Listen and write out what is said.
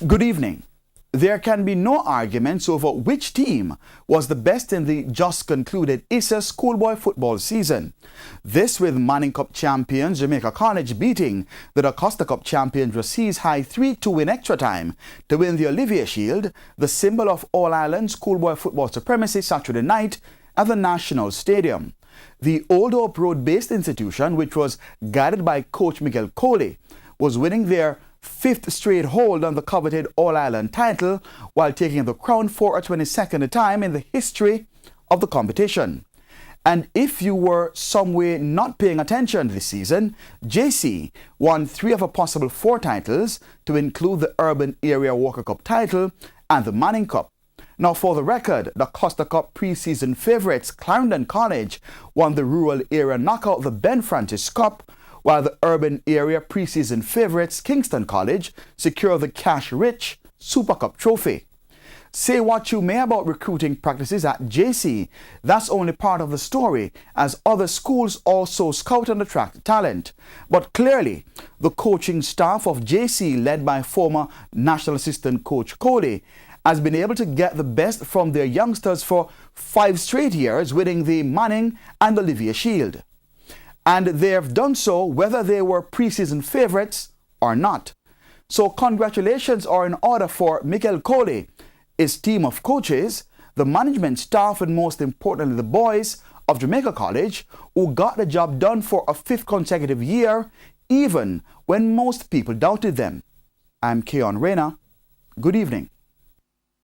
Good evening. There can be no arguments over which team was the best in the just concluded ISA schoolboy football season. This with Manning Cup champions Jamaica College beating the Da Costa Cup champions Rocese High 3-2 in extra time to win the Olivier Shield, the symbol of All-Ireland schoolboy football supremacy, Saturday night at the National Stadium. The Old Hope Road-based institution, which was guided by coach Miguel Coley, was winning their fifth straight hold on the coveted All-Ireland title while taking the crown for a 22nd time in the history of the competition. And if you were some way not paying attention this season, JC won 3 of a possible 4 titles to include the Urban Area Walker Cup title and the Manning Cup. Now, for the record, the Costa Cup preseason favourites Clarendon College won the Rural Area Knockout, the Ben Francis Cup, while the Urban Area preseason favourites Kingston College secure the cash-rich Super Cup trophy. Say what you may about recruiting practices at JC, that's only part of the story, as other schools also scout and attract talent. But clearly, the coaching staff of JC, led by former National Assistant Coach Coley, has been able to get the best from their youngsters for 5 straight years, winning the Manning and Olivier Shield. And they have done so whether they were preseason favourites or not. So congratulations are in order for Miguel Coley, his team of coaches, the management staff, and most importantly the boys of Jamaica College, who got the job done for a 5th consecutive year, even when most people doubted them. I'm Keon Reyna. Good evening.